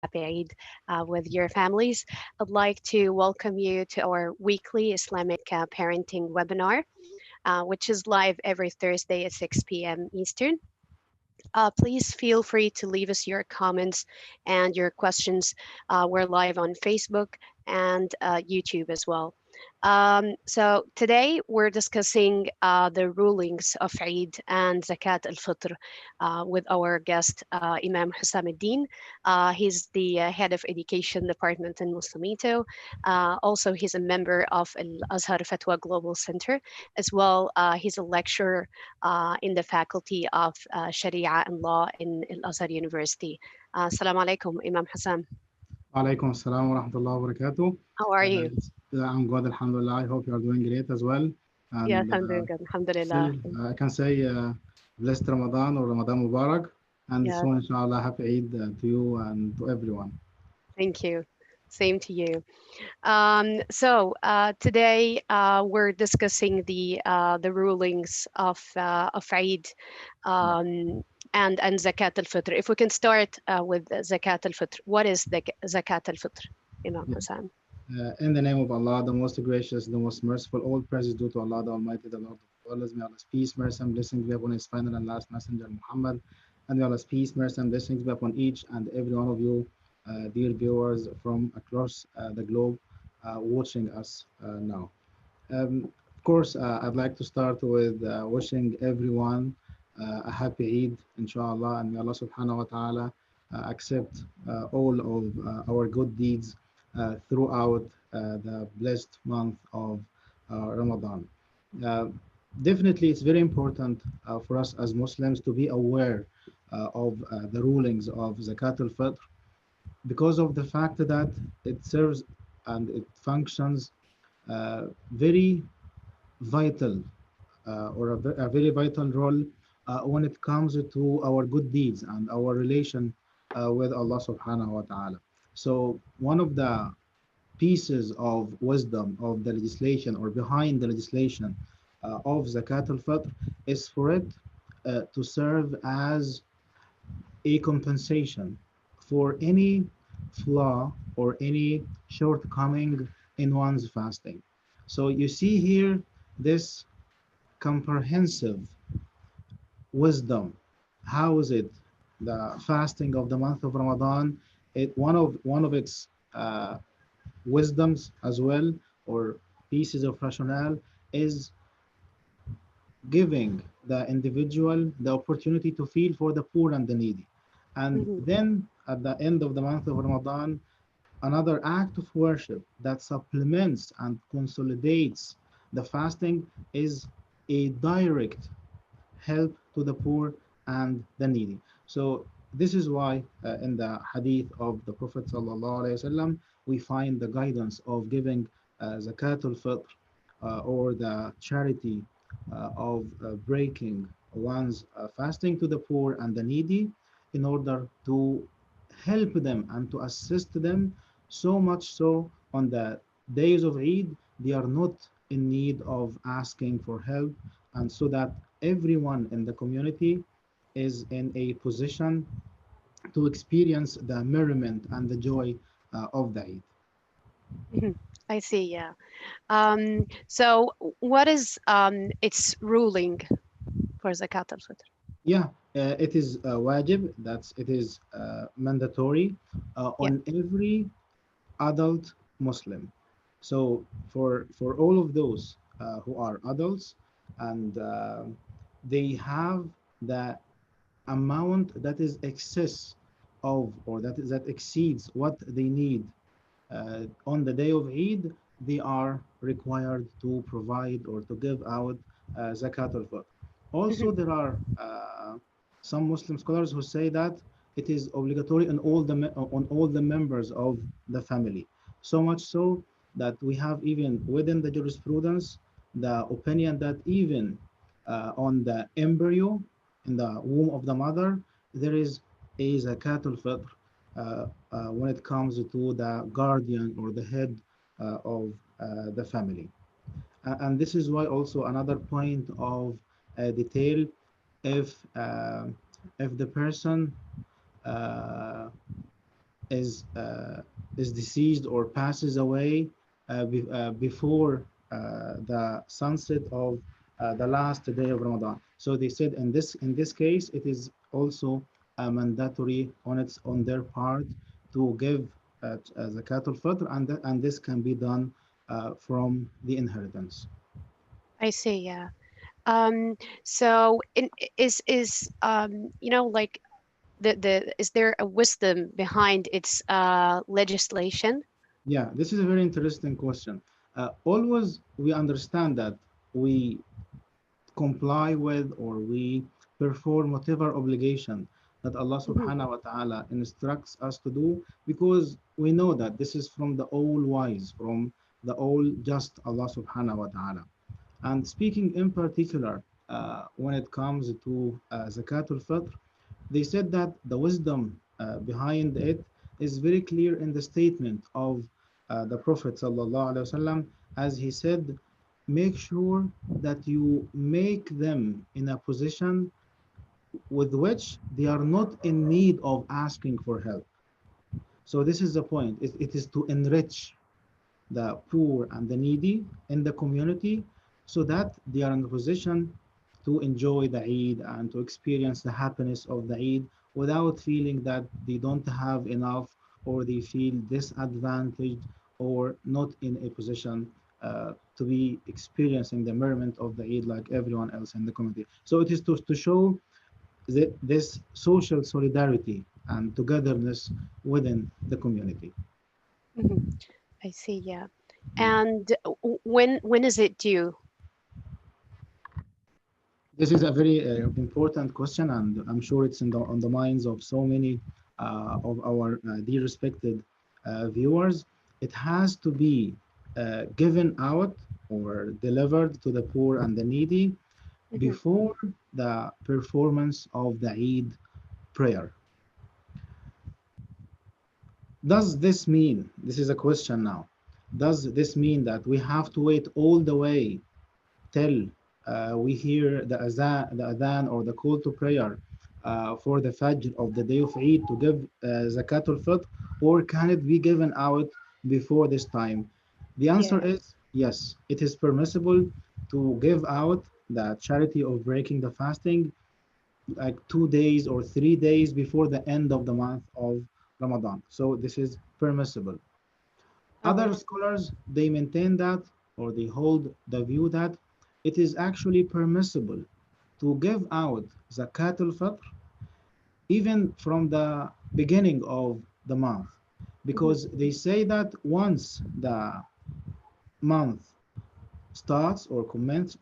happy Eid with your families. I'd like to welcome you to our weekly Islamic parenting webinar, which is live every Thursday at 6 p.m. Eastern. Please feel free to leave us your comments and your questions. We're live on Facebook and YouTube as well. So today we're discussing the rulings of Eid and Zakat al-Fitr with our guest Imam Hussam he's the head of education department in Muslimito. Also, he's a member of Al-Azhar Fatwa Global Center. As well, he's a lecturer in the faculty of Sharia and Law in Al-Azhar University. Assalamu alaikum, Imam Hussam. Alaikum assalam wa rahmatullahi wa barakatuh. How are you? I'm good, alhamdulillah. I hope you are doing great as well. Yes, And I'm doing good. still, Alhamdulillah. I can say blessed Ramadan or Ramadan Mubarak. And Yes, so, inshallah, happy Eid to you and to everyone. thank you. Same to you. Today we're discussing the rulings of Eid and Zakat al-Fitr. If we can start with Zakat al-Fitr. What is the Zakat al-Fitr, Imam Yeah. Hassan? In the name of Allah, the most gracious, the most merciful, all praises due to Allah, the Almighty, the Lord of all. May Allah's peace, mercy, and blessings be upon His final and last messenger, Muhammad. And may Allah's peace, mercy, and blessings be upon each and every one of you, dear viewers from across the globe, watching us now. Of course, I'd like to start with wishing everyone a happy Eid, inshallah, and may Allah subhanahu wa ta'ala accept all of our good deeds throughout the blessed month of Ramadan. Uh, Definitely, it's very important for us as Muslims to be aware of the rulings of Zakat al-Fitr because of the fact that it serves and it functions very vital or a very vital role when it comes to our good deeds and our relation with Allah subhanahu wa ta'ala. So one of the pieces of wisdom of the legislation or behind the legislation of Zakat al-Fitr is for it to serve as a compensation for any flaw or any shortcoming in one's fasting. So you see here this comprehensive wisdom. How is it the fasting of the month of Ramadan? One of its wisdoms as well, or pieces of rationale, is giving the individual the opportunity to feel for the poor and the needy. And Mhm. then at the end of the month of Ramadan, another act of worship that supplements and consolidates the fasting is a direct help to the poor and the needy. So this is why in the hadith of the Prophet ﷺ, we find the guidance of giving zakat al-fitr or the charity of breaking one's fasting to the poor and the needy in order to help them and to assist them, so much so on the days of Eid they are not in need of asking for help, and so that everyone in the community is in a position to experience the merriment and the joy of the Eid. Mhm. I see, yeah. So what is its ruling for Zakat al-Fitr? Yeah, it is wajib, that's it is mandatory Yeah. on every adult Muslim. So for all of those who are adults and they have the amount that is excess of or that exceeds what they need on the day of Eid, they are required to provide or to give out zakat al-fitr. Also, Mhm. there are some Muslim scholars who say that it is obligatory on all the members of the family. So much so that we have even within the jurisprudence the opinion that even on the embryo in the womb of the mother there is a zakat al-fitr when it comes to the guardian or the head of the family. And this is why also another point of detail, if if the person uh, is deceased or passes away before the sunset of the last day of Ramadan. So they said in this case it is also mandatory on their part to give zakat al-fitr, and this can be done from the inheritance. I see. Yeah. Um, so is like the is there a wisdom behind its legislation? Yeah, this is a very interesting question. Always we understand that we comply with or we perform whatever obligation that Allah Hmm. subhanahu wa ta'ala instructs us to do, because we know that this is from the all wise, from the all just Allah subhanahu wa ta'ala. And speaking in particular, when it comes to Zakat al-Fitr, they said that the wisdom behind it is very clear in the statement of the Prophet sallallahu alaihi wasallam, as he said, make sure that you make them in a position with which they are not in need of asking for help. So this is the point. It is to enrich the poor and the needy in the community so that they are in a position to enjoy the Eid and to experience the happiness of the Eid without feeling that they don't have enough or they feel disadvantaged or not in a position to be experiencing the merriment of the Eid like everyone else in the community. So it is to show this social solidarity and togetherness within the community. Hmm. I see. Yeah. Yeah. And when is it due? This is a very important question, and I'm sure it's on the minds of so many of our dear respected viewers. It has to be given out or delivered to the poor and the needy Hmm. before the performance of the Eid prayer. Does this mean, this is a question now, does this mean that we have to wait all the way till we hear the adhan or the call to prayer for the Fajr of the day of Eid to give Zakat al-Fitr, or can it be given out before this time? The answer Yeah. is yes, it is permissible to give out the charity of breaking the fasting like 2 days or 3 days before the end of the month of Ramadan. So this is permissible. Oh, I Other see. scholars, they maintain that, or they hold the view that it is actually permissible to give out zakat al-fitr even from the beginning of the month, Hmm. because they say that once the month starts or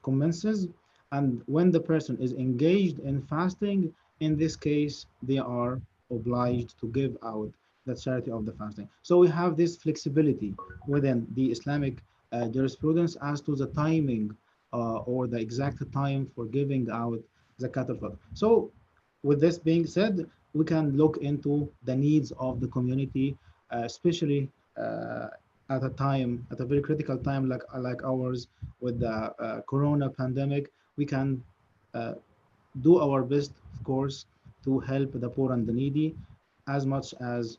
commences, and when the person is engaged in fasting, in this case they are obliged to give out the charity of the fasting. So we have this flexibility within the Islamic jurisprudence as to the timing or the exact time for giving out zakat al-fitr. So with this being said, we can look into the needs of the community, especially at a time, at a very critical time like ours with the corona pandemic. We can uh, do our best, of course, to help the poor and the needy as much as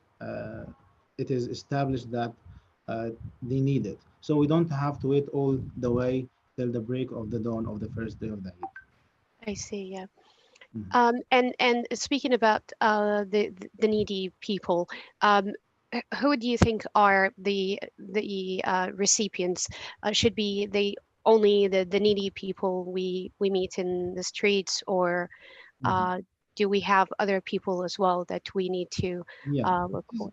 it is established that uh, they need it. So we don't have to wait all the way till the break of the dawn of the first day of the Eid. I see. Yeah. Mhm. And speaking about the needy people, um, who do you think are the recipients? Should be they only the needy people we meet in the streets, or Mhm. uh, do we have other people as well that we need to Yeah. look for?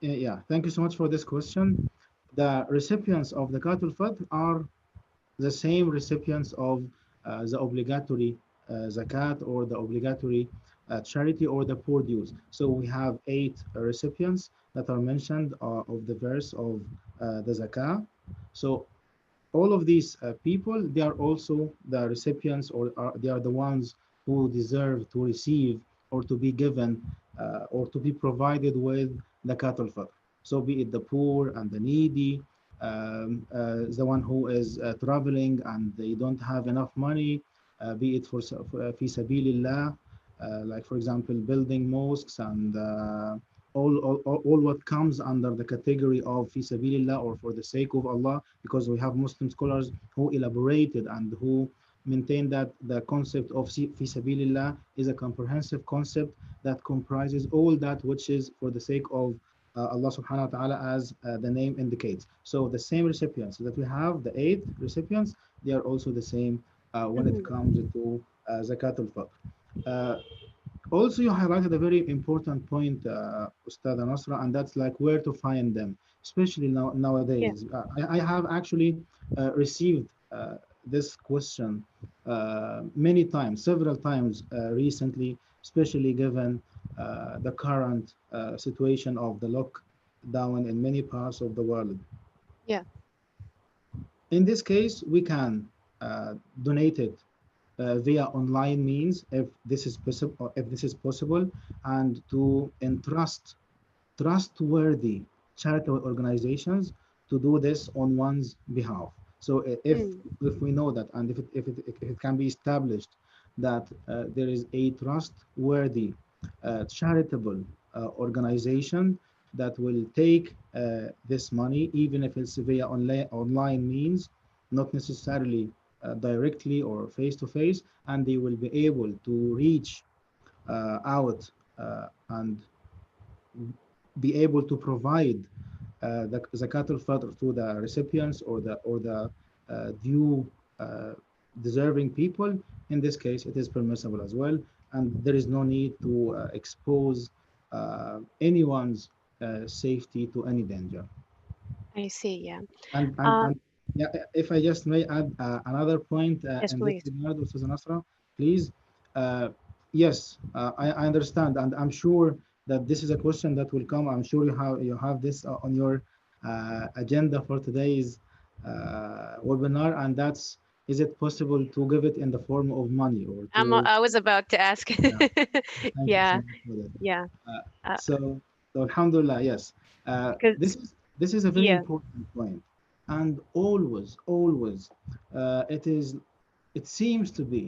Yeah, thank you so much for this question. The recipients of the Zakat Fitr are the same recipients of the obligatory zakat or the obligatory charity or the poor dues. So we have eight recipients that are mentioned of the verse of the zakah. So all of these people, they are also the recipients, or they are the ones who deserve to receive or to be given or to be provided with the cattle fitr. So be it the poor and the needy, the one who is traveling and they don't have enough money, be it for fi sabilillah, like for example building mosques and all what comes under the category of fi sabilillah or for the sake of Allah, because we have Muslim scholars who elaborated and who maintain that the concept of fi sabilillah is a comprehensive concept that comprises all that which is for the sake of Allah subhanahu wa ta'ala, as the name indicates. So the same recipients that we have, the eight recipients, they are also the same when it Mhm. comes to Zakat al-Fitr. Uh, Also, you highlighted a very important point, Ustada Nasra, and that's like where to find them, especially Yeah. nowadays. I have actually received this question many times, several times recently, especially given the current situation of the lockdown in many parts of the world. Yeah. In this case, we can donate it via online means if this is possible, and to entrust trustworthy charitable organizations to do this on one's behalf. So Mm. if we know that, and if it can be established that there is a trustworthy charitable organization that will take this money, even if it's via online means, not necessarily directly or face to face, and they will be able to reach out and be able to provide the zakat al-fitr to the recipients or the due uh, deserving people. In this case, it is permissible as well, and there is no need to expose anyone's safety to any danger. I see. Yeah. And Um. yeah, if I just may add another point Yes, in this please. regard, Ustaz Nasra, please. Uh, yes, I understand, and I'm sure that this is a question that will come. I'm sure you have this on your agenda for today's webinar, and that's, is it possible to give it in the form of money or to? I was about to ask. Yeah, thank you so Yeah. much for that. Yeah. Uh, Uh, so Alhamdulillah, yes. Because This is a very yeah. important point, and always, it seems to be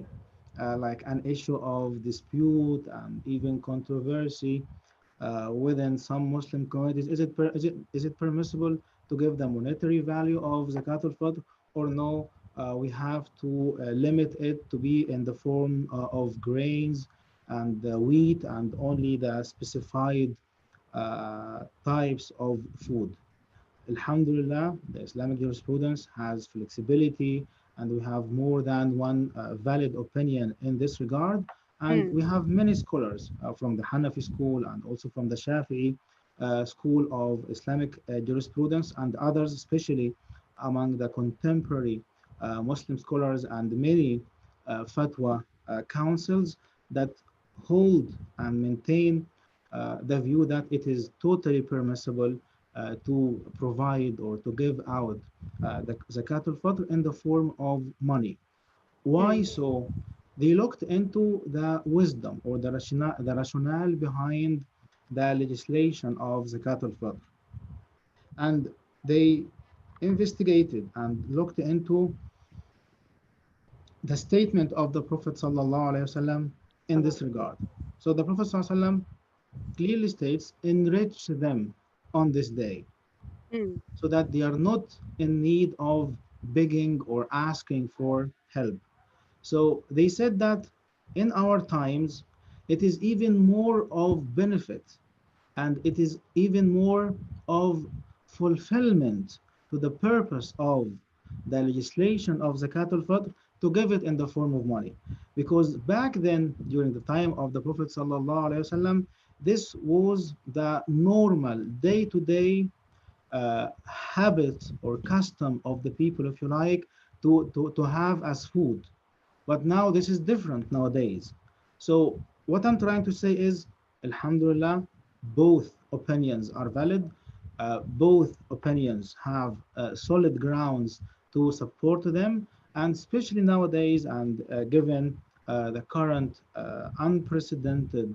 like an issue of dispute and even controversy within some Muslim communities. Is it permissible to give the monetary value of zakat al-fitr, or no? We have to limit it to be in the form of grains and wheat and only the specified types of food. Alhamdulillah, the Islamic jurisprudence has flexibility, and we have more than one valid opinion in this regard. And Mm. we have many scholars from the Hanafi school and also from the Shafi'i school of Islamic jurisprudence, and others, especially among the contemporary Muslim scholars and many fatwa councils that hold and maintain the view that it is totally permissible to provide or to give out the zakat al-fitr in the form of money. Why Mm. so? They looked into the wisdom or the rationale behind the legislation of zakat al-fitr, and they investigated and looked into the statement of the Prophet ﷺ in Salam. this regard. So the Prophet ﷺ clearly states, enrich them on this day, Mm. so that they are not in need of begging or asking for help. So they said that in our times, it is even more of benefit, and it is even more of fulfillment to the purpose of the legislation of zakat al-fitr to give it in the form of money, because back then during the time of the Prophet sallallahu alaihi wasallam, this was the normal day-to-day habit or custom of the people, if you like, to have as food. But now this is different nowadays. So what I'm trying to say is, Alhamdulillah, both opinions are valid. Both opinions have solid grounds to support them, and especially nowadays, and given the current unprecedented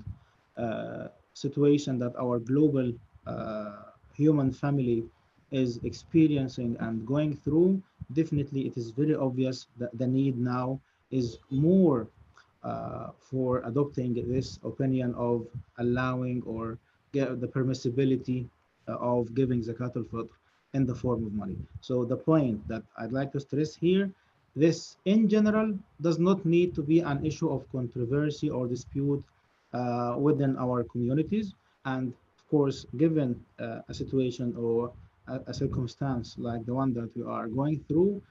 situation that our global human family is experiencing and going through, definitely it is very obvious that the need now is more for adopting this opinion of allowing or the permissibility of giving zakat al-fitr in the form of money. So the point that I'd like to stress here, this in general does not need to be an issue of controversy or dispute within our communities. And of course, given a situation or a circumstance like the one that we are going through,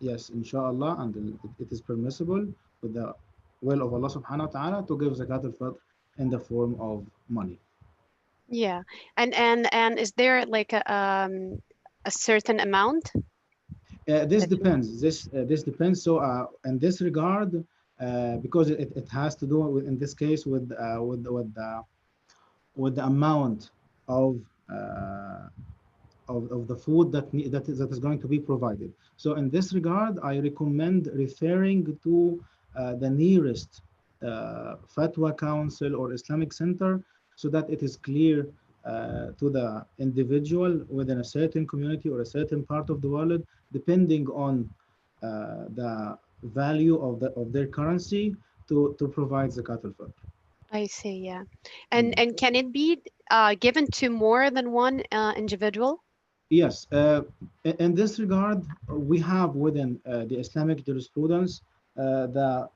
yes, inshallah, and it is permissible with the will of Allah subhanahu wa ta'ala to give zakat al-fitr in the form of money. Yeah. And is there like a certain amount This that you depends. This depends. So, in this regard, because it has to do with, in this case, with the amount of uh, of the food that is going to be provided. So in this regard, I recommend referring to the nearest Fatwa Council or Islamic Center so that it is clear to the individual within a certain community or a certain part of the world, depending on the value of their currency to provide zakat al-fitr. I see, yeah. Yeah. And can it be given to more than one individual? Yes, in this regard, we have within the Islamic jurisprudence the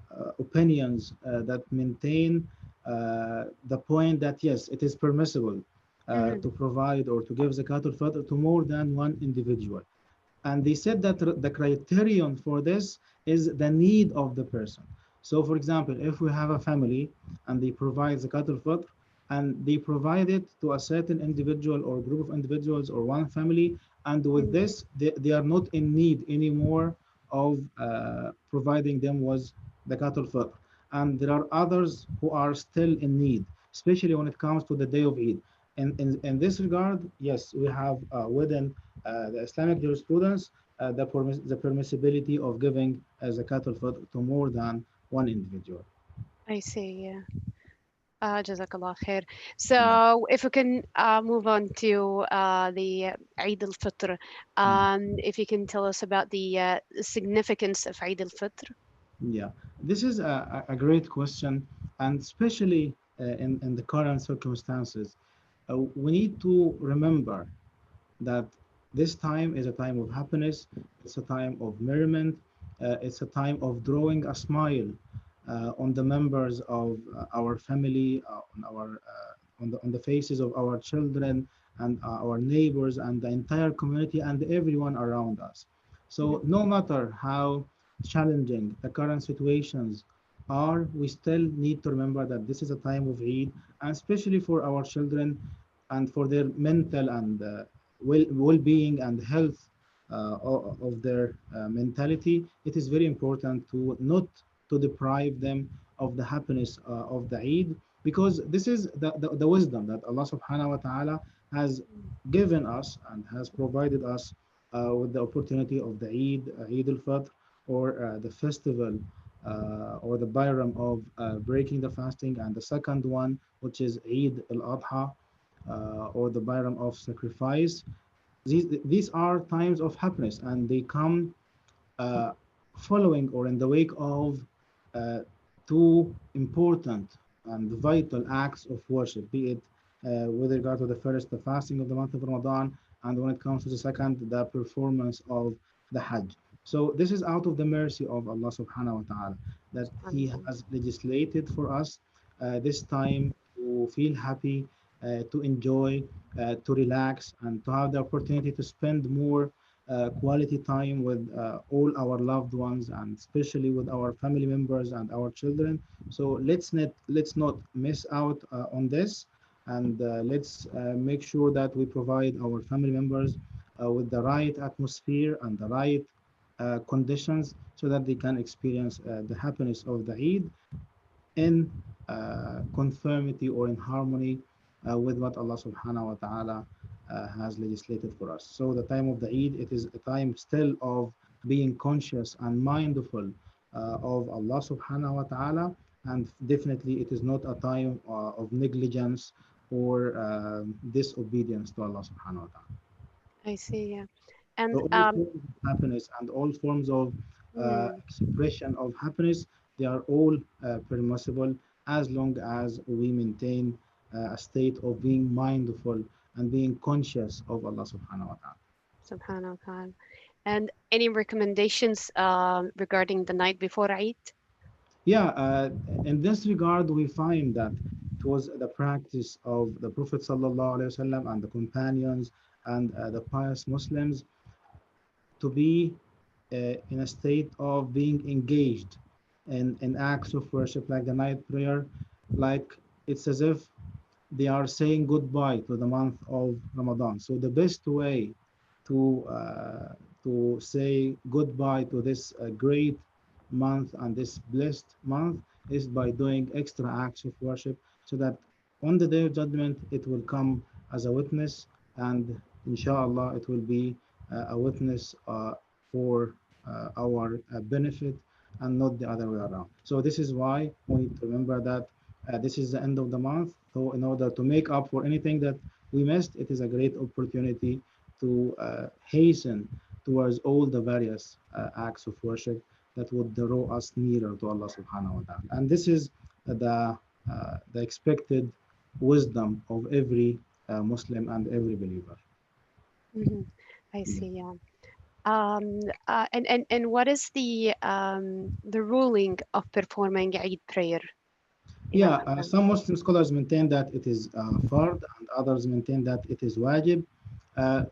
opinions that maintain the point that yes, it is permissible Mm-hmm. to provide or to give zakat al-fitr to more than one individual. And they said that the criterion for this is the need of the person. So, for example, if we have a family and they provide zakat al-fitr and they provide it to a certain individual or group of individuals or one family, and with Mm-hmm. this, they are not in need anymore of providing them with zakat al-fitr. And there are others who are still in need, especially when it comes to the day of Eid. In this regard, yes, we have within the Islamic jurisprudence the permissibility of giving zakat al-fitr to more than one individual. I see, yeah. Jazakallah khair. Yeah. So if we can move on to the Eid al-Fitr, Mm. if you can tell us about the significance of Eid al-Fitr. Yeah, this is a great question, and especially in the current circumstances, we need to remember that this time is a time of happiness, it's a time of merriment, it's a time of drawing a smile on the members of our family, on the faces of our children and our neighbors and the entire community and everyone around us. So Mhm. no matter how challenging the current situations are, we still need to remember that this is a time of Eid, and especially for our children and for their mental and well-being and health of their mentality, it is very important to not to deprive them of the happiness of the Eid, because this is the wisdom that Allah subhanahu wa ta'ala has given us and has provided us with the opportunity of the Eid al-Fitr, or the festival or the Bayram of breaking the fasting, and the second one, which is Eid al-Adha, or the Bayram of sacrifice. These are times of happiness, and they come uh, following or in the wake of uh, two important and vital acts of worship, be it with regard to the first, the fasting of the month of Ramadan, and when it comes to the second, the performance of the Hajj. So this is out of the mercy of Allah subhanahu wa ta'ala that He SubhanAllah. has legislated for us this time to feel happy, to enjoy, to relax, and to have the opportunity to spend more quality time with all our loved ones, and especially with our family members and our children. So let's not miss out on this, and let's make sure that we provide our family members with the right atmosphere and the right conditions so that they can experience the happiness of the Eid in conformity or in harmony with what Allah subhanahu wa ta'ala has legislated for us. So the time of the Eid, it is a time still of being conscious and mindful of Allah subhanahu wa ta'ala, and definitely it is not a time of negligence or disobedience to Allah subhanahu wa ta'ala. I see, yeah. So And all forms of happiness and all forms of mm, expression of happiness, they are all permissible as long as we maintain a state of being mindful and being conscious of Allah subhanahu wa ta'ala. Subhanahu wa ta'ala. And any recommendations regarding the night before Eid? Yeah, in this regard, we find that it was the practice of the Prophet sallallahu alaihi wasallam and the companions and the pious Muslims to be in a state of being engaged in acts of worship like the night prayer, like it's as if they are saying goodbye to the month of Ramadan. So the best way to say goodbye to this great month and this blessed month is by doing extra acts of worship, so that on the day of judgment it will come as a witness, and inshallah it will be a witness for our benefit and not the other way around. So this is why we need to remember that this is the end of the month. So in order to make up for anything that we missed, it is a great opportunity to hasten towards all the various acts of worship that would draw us nearer to Allah subhanahu wa ta'ala. And this is the expected wisdom of every Muslim and every believer. Hmm. I Yeah. see, yeah. And what is the ruling of performing Eid prayer, Imam Yeah, Hassan? some Muslim scholars maintain that it is fard, and others maintain that it is wajib, uh,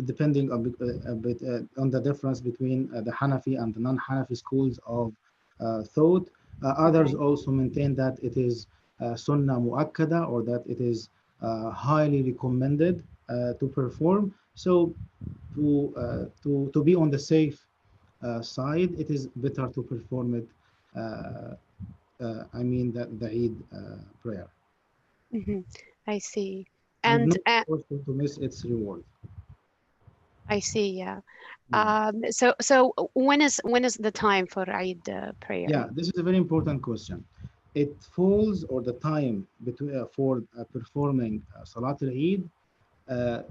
depending a bit on the difference between the Hanafi and the non-Hanafi schools of thought. Others Okay. also maintain that it is sunnah muakkada, or that it is highly recommended to perform. So to be on the safe side, it is better to perform it. I mean the Eid prayer, Hmm. I see. and And not also to miss its reward. I see, yeah. Yeah, So when is the time for Eid prayer? yeah. This is a very important question. It falls, or the time between for performing Salat al-Eid, uh,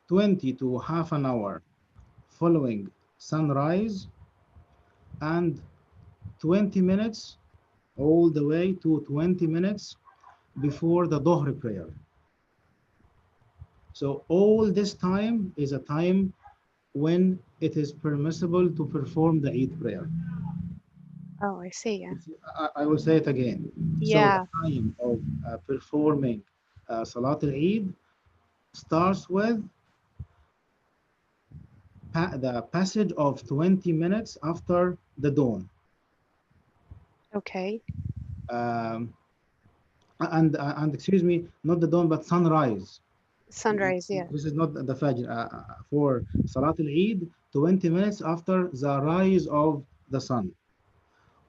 20 to half an hour following sunrise, and 20 minutes all the way to 20 minutes before the Dhuhr prayer. So all this time is a time when it is permissible to perform the Eid prayer. Oh, I see, yeah. I will say it again. So the Yeah. time of performing Salat al-Eid starts with the passage of 20 minutes after the dawn. Okay. Um, and excuse me, not the dawn, but sunrise. Sunrise, yeah. This is not the Fajr. For Salat al-Eid, 20 minutes after the rise of the sun,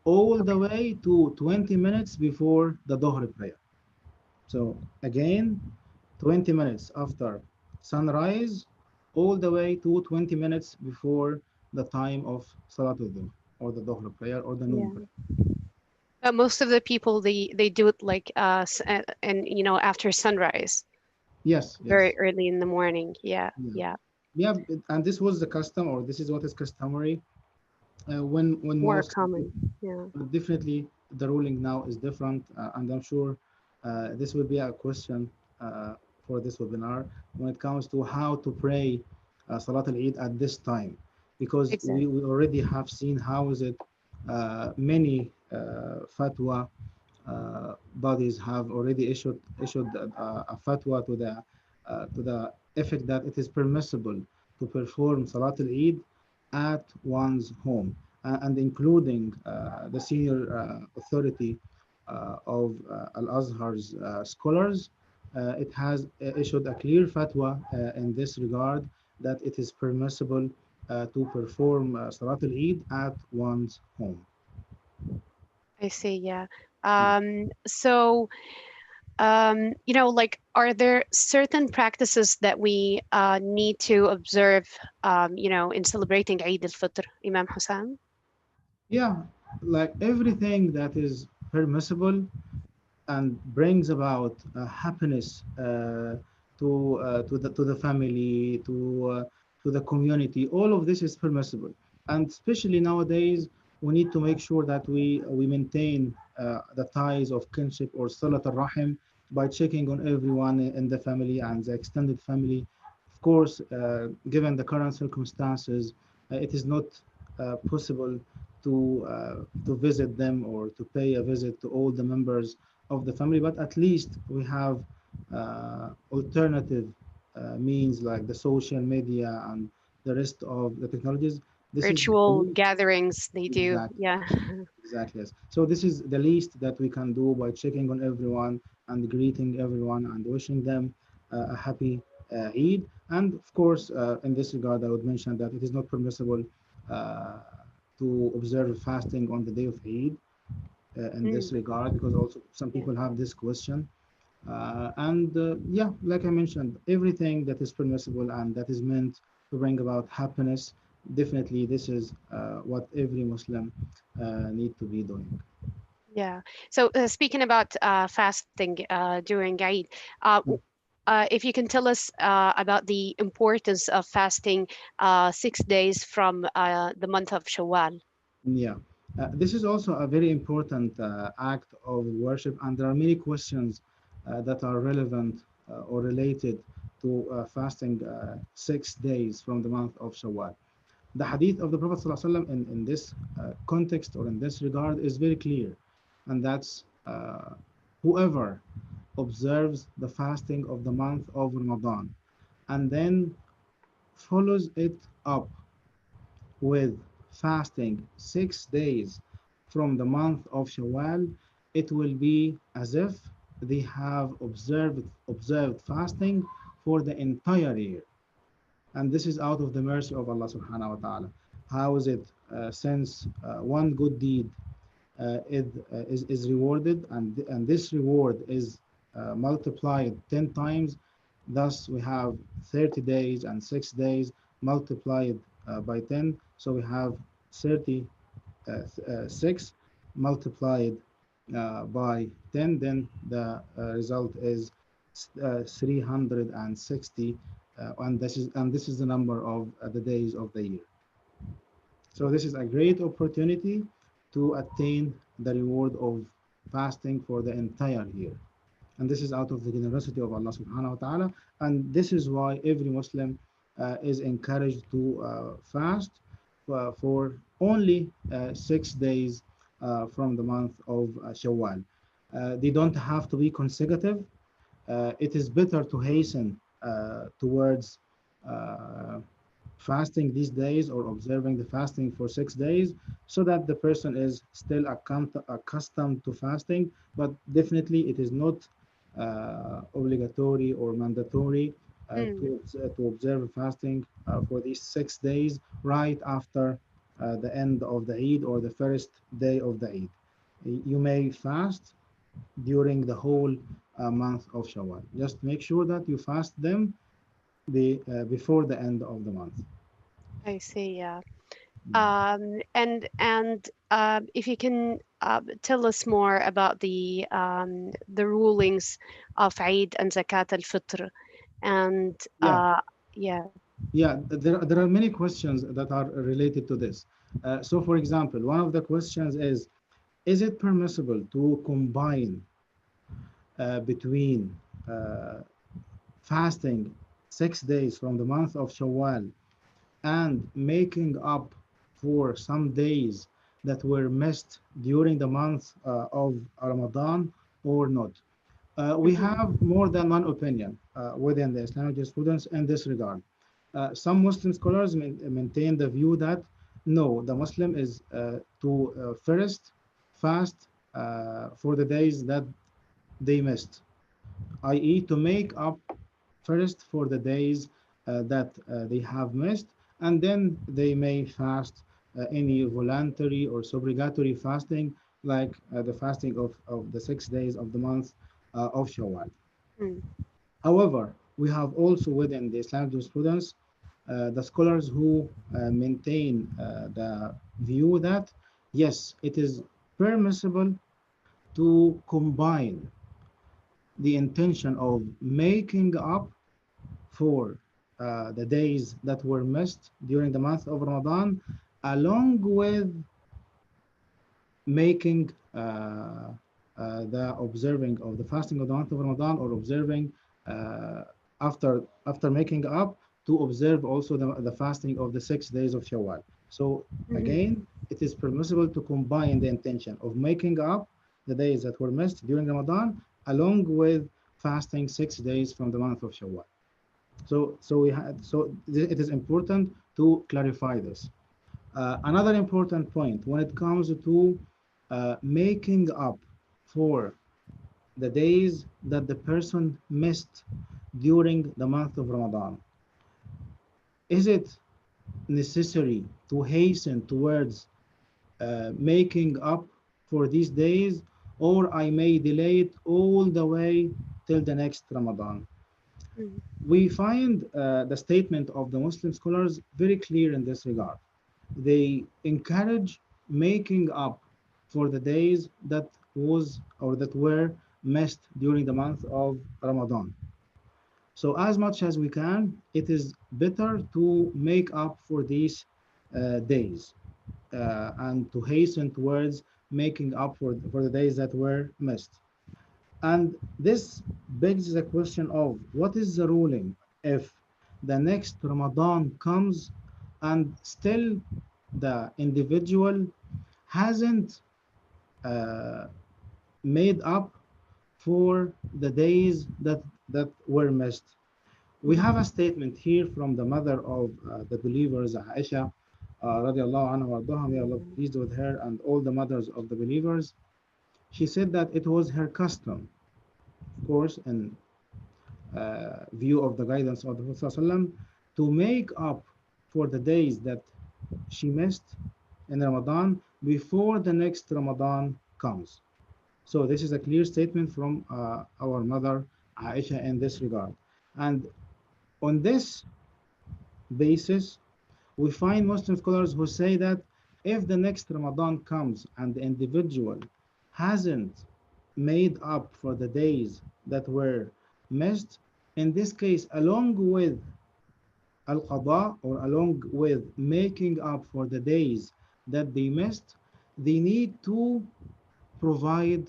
all the Okay. way to 20 minutes before the Dhuhr prayer. So again, 20 minutes after sunrise, all the way to 20 minutes before the time of Salatul Dhuhr, or the Dhuhr prayer, or the noon Yeah. prayer. Most of the people they do it like and after sunrise, Yes, yes. very early in the morning. Yeah, Yeah. yeah. Yeah, and this was the custom, or this is what is customary when More most, common. Yeah. but definitely the ruling now is different, and I'm sure this will be a question for this webinar when it comes to how to pray Salat al-Eid at this time, because we Exactly. already have seen how is it many fatwa bodies have already issued a fatwa to the effect that it is permissible to perform Salat al-Eid at one's home, and including the senior authority of Al-Azhar's scholars. It has issued a clear fatwa in this regard, that it is permissible to perform Salat al-Eid at one's home. I see. Yeah. Yeah. So like, are there certain practices that we need to observe, in celebrating Eid al-Fitr, Imam Hassan? Yeah, like everything that is permissible and brings about happiness to the family, to the community. All of this is permissible, and especially nowadays, we need to make sure that we maintain the ties of kinship, or salat al-rahim, by checking on everyone in the family and the extended family. Of course, given the current circumstances, it is not possible to visit them or to pay a visit to all the members of the family, but at least we have alternative means like the social media and the rest of the technologies. This is the Virtual least. gatherings, they do. Exactly. Yeah. Exactly, yes. So this is the least that we can do by checking on everyone and greeting everyone and wishing them a happy Eid. And of course, in this regard, I would mention that it is not permissible uh, to observe fasting on the day of Eid in this Mm, regard, because also some yeah. people have this question. And yeah, like I mentioned, everything that is permissible and that is meant to bring about happiness, definitely this is what every Muslim need to be doing. Yeah. So speaking about fasting during Eid, if you can tell us about the importance of fasting 6 days from the month of Shawwal. Yeah, this is also a very important act of worship, and there are many questions that are relevant or related to fasting 6 days from the month of Shawwal. The hadith of the Prophet ﷺ in this context or in this regard is very clear, and that's whoever observes the fasting of the month of Ramadan and then follows it up with fasting 6 days from the month of Shawwal, it will be as if they have observed fasting for the entire year. And this is out of the mercy of Allah subhanahu wa ta'ala. How is it? Since one good deed is rewarded, and this reward is multiplied 10 times. Thus, we have 30 days and 6 days multiplied by 10. So we have 36 multiplied by 10. Then the result is 360, and this is the number of the days of the year. So this is a great opportunity to attain the reward of fasting for the entire year. And this is out of the generosity of Allah subhanahu wa ta'ala. And this is why every Muslim is encouraged to fast for only 6 days from the month of Shawwal. They don't have to be consecutive. It is better to hasten towards uh, fasting these days or observing the fasting for 6 days so that the person is still accustomed to fasting, but definitely it is not obligatory or mandatory Mm, to observe fasting for these 6 days right after the end of the Eid or the first day of the Eid. You may fast during the whole month of Shawwal. Just make sure that you fast them before the end of the month. I see. Yeah. Yeah. And if you can tell us more about the rulings of Eid and Zakat al-Fitr, and Yeah, yeah. yeah. There are many questions that are related to this. So, for example, one of the questions is it permissible to combine between uh, fasting 6 days from the month of Shawwal and making up for some days that were missed during the month of Ramadan or not? We Mhm. have more than one opinion within the Islamic jurisprudence in this regard. Some Muslim scholars maintain the view that no, the Muslim is to first fast for the days that they missed, i.e., to make up first for the days that they have missed, and then they may fast any voluntary or subrogatory fasting, like the fasting of the 6 days of the month of Shawwal. Mm. However, we have also within the Islamic jurisprudence the scholars who maintain the view that yes, it is permissible to combine the intention of making up for the days that were missed during the month of Ramadan, along with making the observing of the fasting of the month of Ramadan, or observing uh, after making up, to observe also the fasting of the 6 days of Shawwal. So Mhm. again, it is permissible to combine the intention of making up the days that were missed during Ramadan along with fasting 6 days from the month of Shawwal. It is important to clarify this. Another important point when it comes to making up for the days that the person missed during the month of Ramadan. Is it necessary to hasten towards making up for these days, or I may delay it all the way till the next Ramadan? Mhm. We find the statement of the Muslim scholars very clear in this regard. They encourage making up for the days that was or that were missed during the month of Ramadan. So as much as we can, it is better to make up for these days and to hasten towards making up for the days that were missed. And this begs the question of what is the ruling if the next Ramadan comes and still the individual hasn't uh, made up for the days that were missed. We Mhm. have a statement here from the mother of the believers, Aisha, radiallahu anha wardaha, may Allah be pleased with her and all the mothers of the believers. She said that it was her custom, of course, in view of the guidance of the Prophet ﷺ, to make up for the days that she missed in Ramadan before the next Ramadan comes. So this is a clear statement from our mother Aisha in this regard. And on this basis, we find Muslim scholars who say that if the next Ramadan comes and the individual hasn't made up for the days that were missed, in this case, along with al-qada, or along with making up for the days that they missed, they need to provide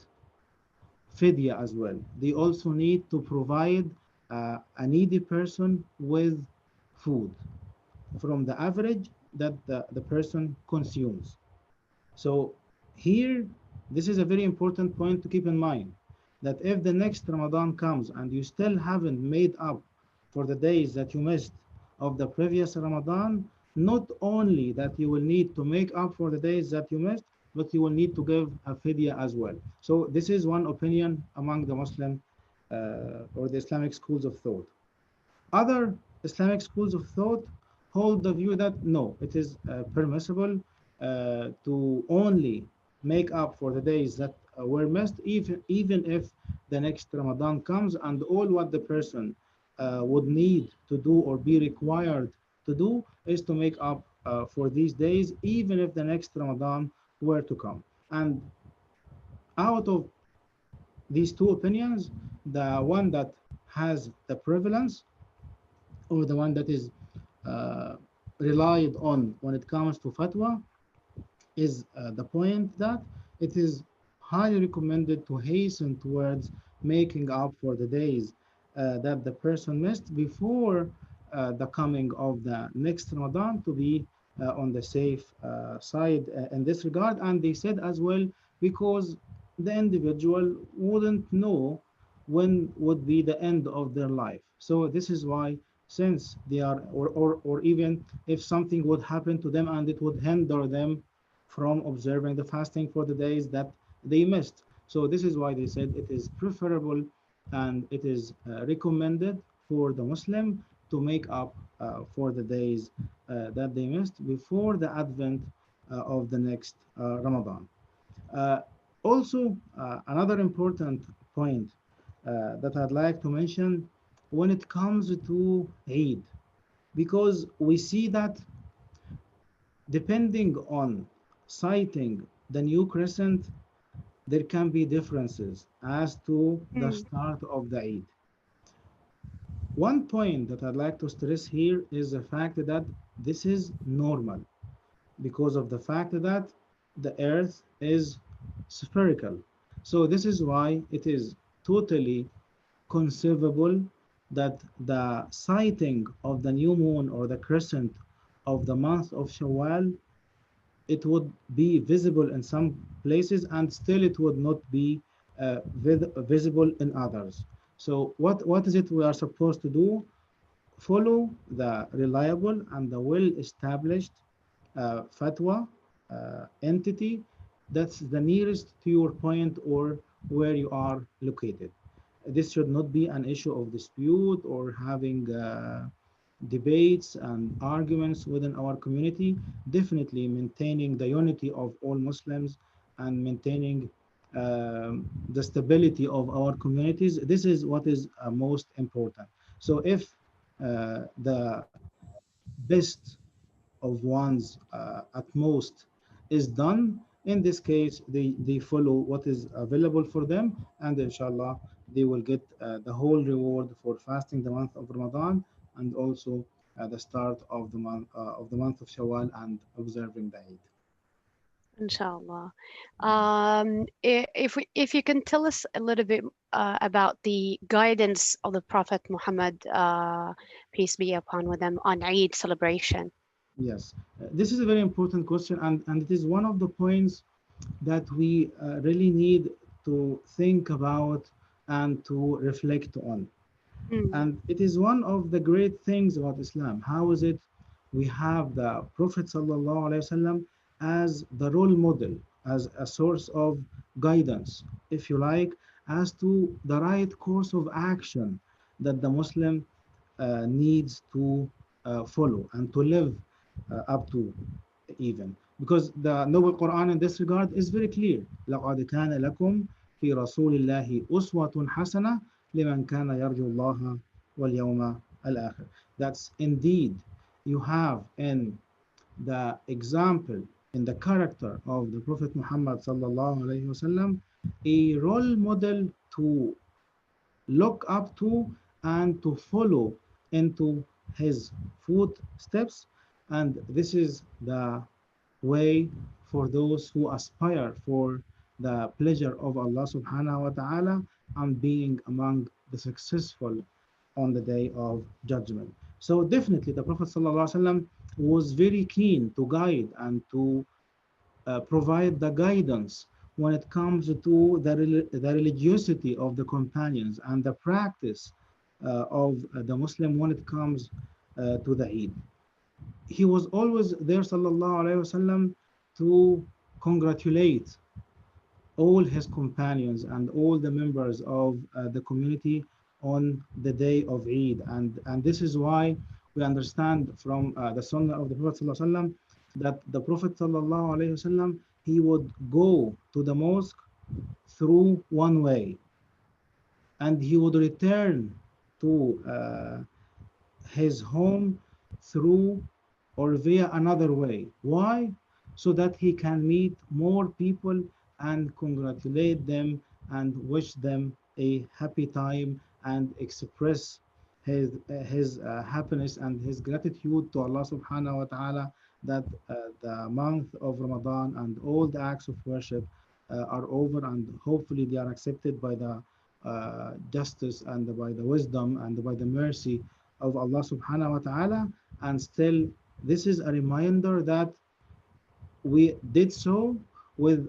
fidya as well. They also need to provide a needy person with food from the average that the person consumes. So here, this is a very important point to keep in mind, that if the next Ramadan comes and you still haven't made up for the days that you missed of the previous Ramadan, not only that you will need to make up for the days that you missed, but you will need to give a fidya as well. So this is one opinion among the Muslim or the Islamic schools of thought. Other Islamic schools of thought hold the view that no, it is permissible to only make up for the days that were missed, even if the next Ramadan comes, and all what the person would need to do or be required to do is to make up for these days, even if the next Ramadan were to come. And out of these two opinions, the one that has the prevalence, or the one that is uh, relied on when it comes to fatwa, is the point that it is highly recommended to hasten towards making up for the days that the person missed before the coming of the next Ramadan, to be on the safe side in this regard. And they said as well, because the individual wouldn't know when would be the end of their life. So this is why, since they are, or even if something would happen to them and it would hinder them from observing the fasting for the days that they missed. So this is why they said it is preferable and it is recommended for the Muslim to make up for the days that they missed before the advent of the next Ramadan. Uh, Also, another important point that I'd like to mention when it comes to Eid, because we see that depending on citing the new crescent, there can be differences as to the Mm. start of the Eid. One point that I'd like to stress here is the fact that this is normal because of the fact that the earth is spherical. So this is why it is totally conceivable that the sighting of the new moon or the crescent of the month of Shawwal, it would be visible in some places and still it would not be visible in others. So what is it we are supposed to do? Follow the reliable and the well-established fatwa entity that's the nearest to your point or where you are located. This should not be an issue of dispute or having debates and arguments within our community. Definitely maintaining the unity of all Muslims and maintaining the stability of our communities. This is what is most important. So if the best of one's utmost is done, in this case, they follow what is available for them, and inshallah, they will get the whole reward for fasting the month of Ramadan and also the start of the month of Shawwal and observing the Eid. Inshallah. If you can tell us a little bit about the guidance of the Prophet Muhammad, peace be upon with him, on Eid celebration. Yes, this is a very important question, and it is one of the points that we really need to think about and to reflect on. Mm, And it is one of the great things about Islam. How is it we have the Prophet ﷺ as the role model, as a source of guidance, if you like, as to the right course of action that the Muslim needs to follow and to live up to even. Because the Noble Quran in this regard is very clear. لَقَدْ كَانَ لَكُمْ فِي رَسُولِ اللَّهِ أُسْوَةٌ حَسَنَةٌ لِمَنْ كَانَ يَرْجُو اللَّهَ وَالْيَوْمَ الْآخِرِ. That's indeed you have in the example, in the character of the Prophet Muhammad sallallahu alaihi wasallam, a role model to look up to and to follow into his footsteps. And this is the way for those who aspire for the pleasure of Allah subhanahu wa ta'ala and being among the successful on the day of judgment. So definitely the Prophet sallallahu alaihi wasallam was very keen to guide and to provide the guidance when it comes to the religiosity of the companions and the practice of the Muslim when it comes to the Eid. He was always there, sallallahu alaihi wasallam, to congratulate all his companions and all the members of the community on the day of Eid. And this is why we understand from the Sunnah of the Prophet ﷺ that the Prophet ﷺ, he would go to the mosque through one way and he would return to his home through or via another way. Why? So that he can meet more people and congratulate them and wish them a happy time and express his happiness and his gratitude to Allah subhanahu wa ta'ala that the month of Ramadan and all the acts of worship are over and hopefully they are accepted by the justice and by the wisdom and by the mercy of Allah subhanahu wa ta'ala. And still this is a reminder that we did so with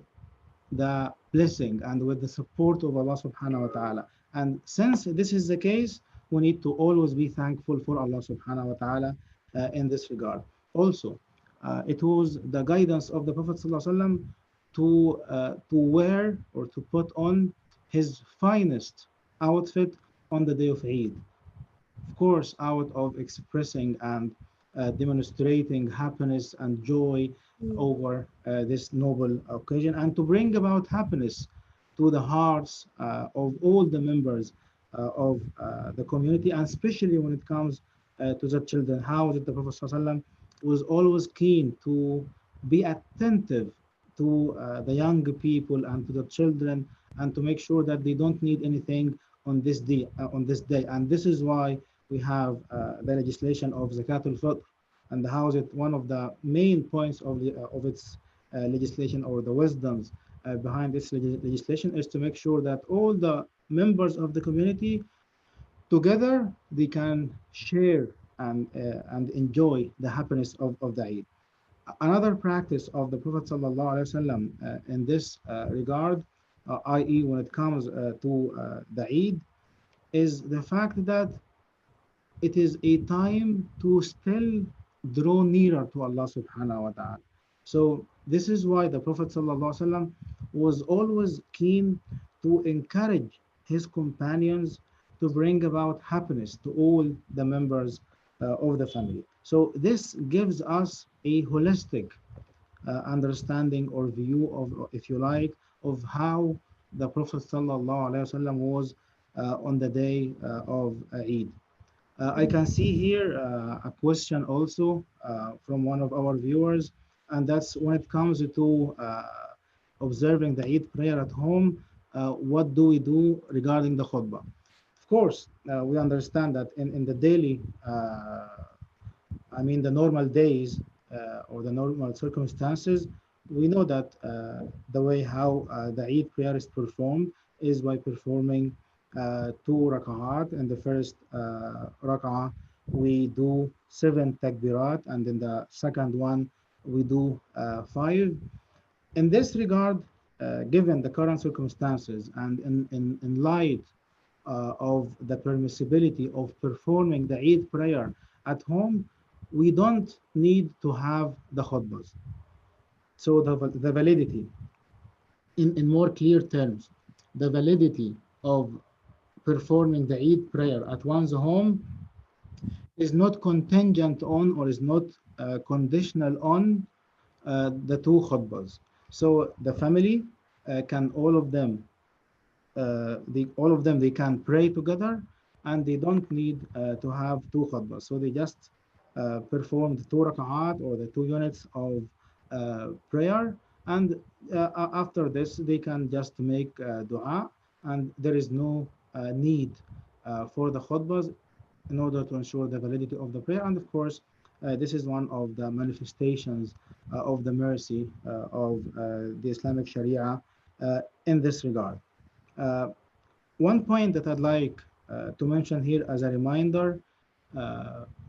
the blessing and with the support of Allah subhanahu wa ta'ala. And since this is the case, we need to always be thankful for Allah subhanahu wa ta'ala in this regard. Also, it was the guidance of the Prophet sallallahu alaihi wasallam to wear or to put on his finest outfit on the day of Eid, of course, out of expressing and demonstrating happiness and joy mm, over this noble occasion and to bring about happiness to the hearts of all the members of the community, and especially when it comes to the children. How that the Prophet ﷺ was always keen to be attentive to the young people and to the children and to make sure that they don't need anything on this day. And this is why we have the legislation of Zakat al-Fitr, and how is it one of the main points of its legislation or the wisdoms behind this legislation is to make sure that all the members of the community together they can share and enjoy the happiness of the Eid. Another practice of the Prophet ﷺ, in this regard, i.e., when it comes to the Eid, is the fact that it is a time to still draw nearer to Allah subhanahu wa ta'ala. So this is why the Prophet ﷺ was always keen to encourage his companions to bring about happiness to all the members of the family. So this gives us a holistic understanding or view of, if you like, of how the Prophet ﷺ was on the day of Eid. I can see here a question also from one of our viewers, and that's when it comes to observing the Eid prayer at home, what do we do regarding the khutbah? Of course, we understand that in the daily, the normal days or the normal circumstances, we know that the way how the Eid prayer is performed is by performing two rak'ahat. In the first rak'ah, we do seven takbirat, and in the second one, we do five. In this regard, given the current circumstances and in light of the permissibility of performing the Eid prayer at home, we don't need to have the khutbahs. So the validity, in more clear terms, the validity of performing the Eid prayer at one's home is not contingent on or is not conditional on the two khutbahs. So the family can all of them they can pray together, and they don't need to have two khutbahs. So they just perform the two rak'ahat or the 2 units of prayer, and after this they can just make dua, and there is no need for the khutbahs in order to ensure the validity of the prayer. And of course, this is one of the manifestations of the mercy of the Islamic Sharia in this regard. Uh, One point that I'd like to mention here as a reminder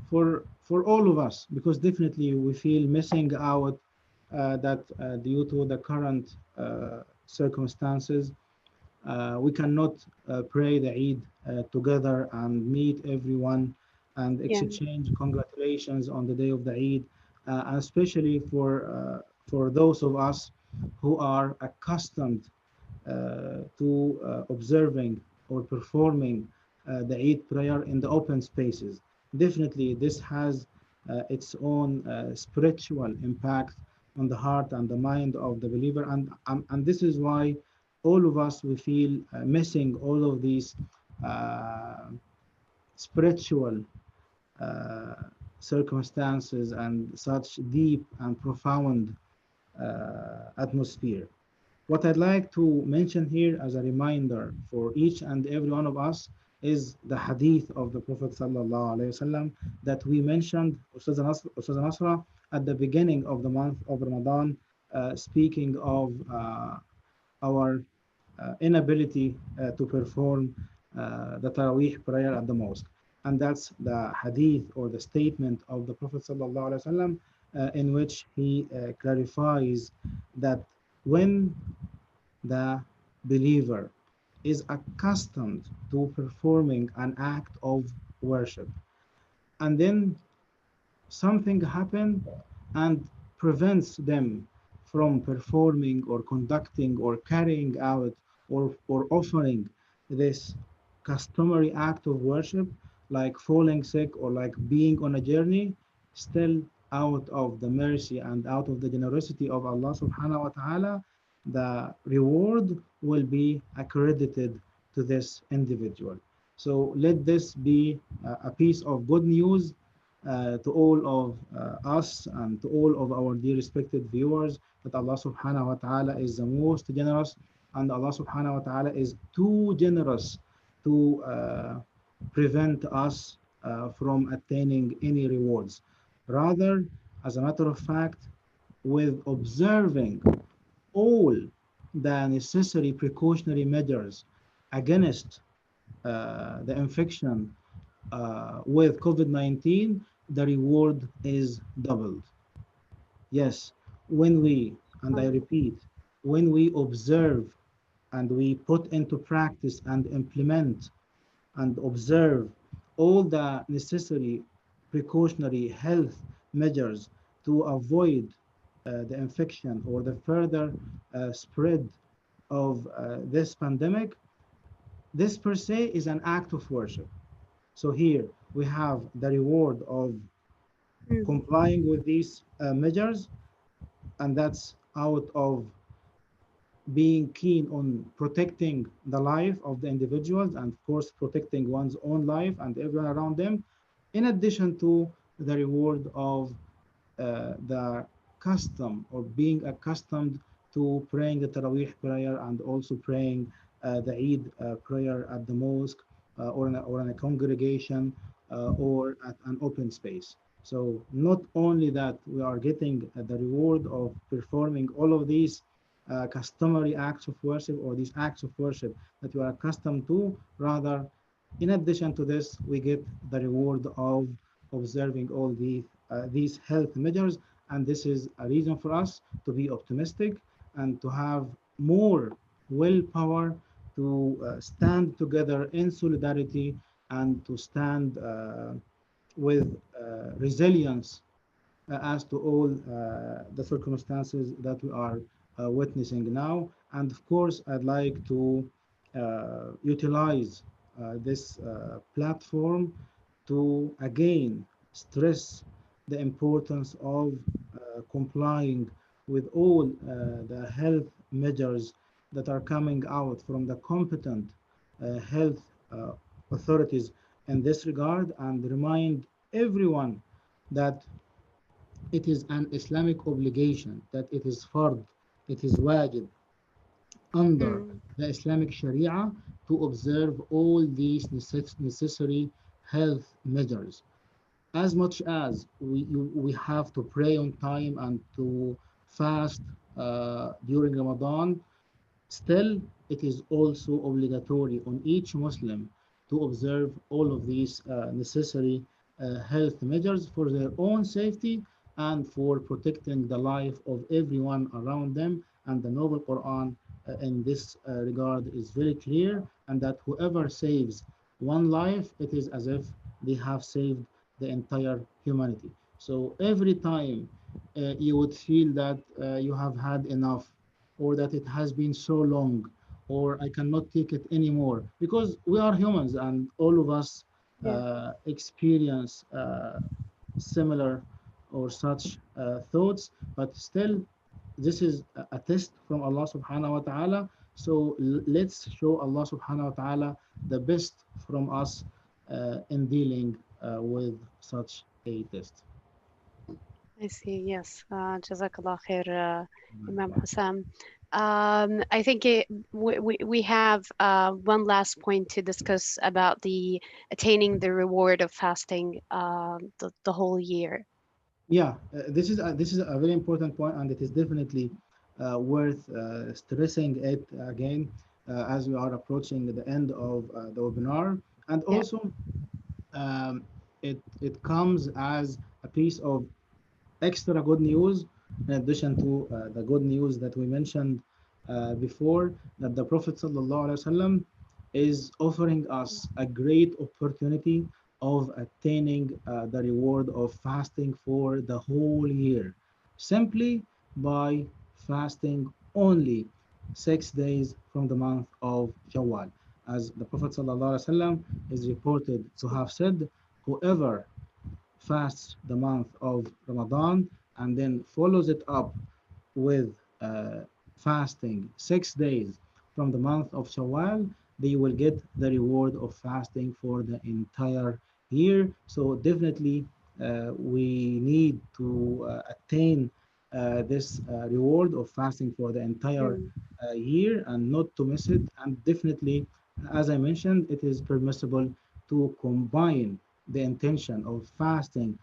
for all of us, because definitely we feel missing out that due to the current circumstances, we cannot pray the Eid together and meet everyone and Yeah. exchange congratulations on the day of the Eid, especially for those of us who are accustomed to observing or performing the Eid prayer in the open spaces. Definitely, this has its own spiritual impact on the heart and the mind of the believer, and this is why all of us we feel missing all of these uh, spiritual uh, circumstances and such deep and profound atmosphere. What I'd like to mention here as a reminder for each and every one of us is the hadith of the Prophet ﷺ that we mentioned, Ustaz Nasra, at the beginning of the month of Ramadan, speaking of our inability to perform the Taraweeh prayer at the mosque. And that's the hadith or the statement of the Prophet ﷺ, in which he clarifies that when the believer is accustomed to performing an act of worship, and then something happened and prevents them from performing or conducting or carrying out or offering this customary act of worship, like falling sick or like being on a journey, still out of the mercy and out of the generosity of Allah subhanahu wa ta'ala, the reward will be accredited to this individual. So let this be a piece of good news to all of us and to all of our dear respected viewers, that Allah subhanahu wa ta'ala is the most generous, and Allah subhanahu wa ta'ala is too generous to prevent us from attaining any rewards. Rather, as a matter of fact, with observing all the necessary precautionary measures against the infection with COVID-19, the reward is doubled. Yes, when we, and I repeat, when we observe and we put into practice and implement and observe all the necessary precautionary health measures to avoid the infection or the further spread of this pandemic, this per se is an act of worship. So here we have the reward of Mm. complying with these measures, and that's out of being keen on protecting the life of the individuals and of course protecting one's own life and everyone around them, in addition to the reward of the custom or being accustomed to praying the Taraweeh prayer and also praying the Eid prayer at the mosque or in a congregation or at an open space. So not only that we are getting the reward of performing all of these customary acts of worship or these acts of worship that we are accustomed to, rather, in addition to this, we get the reward of observing all these health measures. And this is a reason for us to be optimistic and to have more willpower to stand together in solidarity and to stand with resilience as to all the circumstances that we are witnessing now. And of course, I'd like to utilize this platform to again stress the importance of complying with all the health measures that are coming out from the competent health authorities in this regard, and remind everyone that it is an Islamic obligation, that it is fard, it is wajib under Mm. the Islamic Sharia to observe all these necessary health measures. As much as we have to pray on time and to fast during Ramadan, still, it is also obligatory on each Muslim to observe all of these necessary health measures for their own safety and for protecting the life of everyone around them. And the Noble Quran in this regard is very clear, and that whoever saves one life, it is as if they have saved the entire humanity. So every time you would feel that you have had enough, or that it has been so long, or I cannot take it anymore, because we are humans and all of us Yeah. experience similar or such thoughts, but still, this is a test from Allah subhanahu wa ta'ala. So let's show Allah subhanahu wa ta'ala the best from us in dealing with such a test. I see. Yes. Jazakallah khair, Imam Hussam. I think we have one last point to discuss about the attaining the reward of fasting the whole year. Yeah, this is a very important point, and it is definitely worth stressing it again as we are approaching the end of the webinar. And Yeah. also, um, it comes as a piece of extra good news, in addition to the good news that we mentioned before, that the Prophet ﷺ is offering us a great opportunity of attaining the reward of fasting for the whole year, simply by fasting only 6 days from the month of Shawwal. As the Prophet ﷺ is reported to have said, whoever fasts the month of Ramadan and then follows it up with fasting 6 days from the month of Shawwal, they will get the reward of fasting for the entire year. So definitely we need to attain this reward of fasting for the entire Mm. year and not to miss it. And definitely, as I mentioned, it is permissible to combine the intention of fasting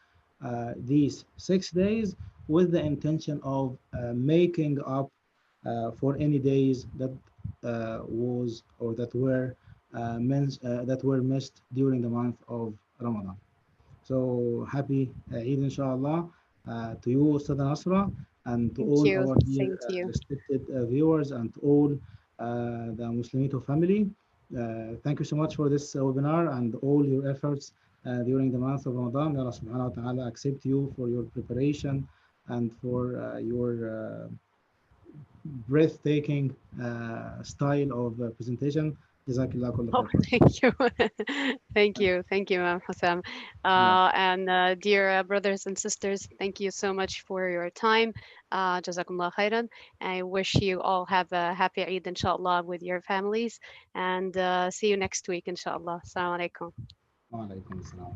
these 6 days with the intention of making up for any days that was or that were missed during the month of Ramadan. So happy Eid, inshallah, to you, Ustad Nasra, and to Thank all you. our dear Same to you. respected viewers and to all the Muslimito family. Thank you so much for this webinar and all your efforts during the month of Ramadan. May Allah subhanahu wa ta'ala accept you for your preparation and for your breathtaking style of presentation. Jazakallah kull Oh, khair for it. thank you. Thank you, Ma'am Hussam. Yeah, And dear brothers and sisters, thank you so much for your time. Jazakumullah khairan. I wish you all have a happy Eid, inshallah, with your families. And see you next week, inshallah. Assalamu alaikum. wa alaikum assalam.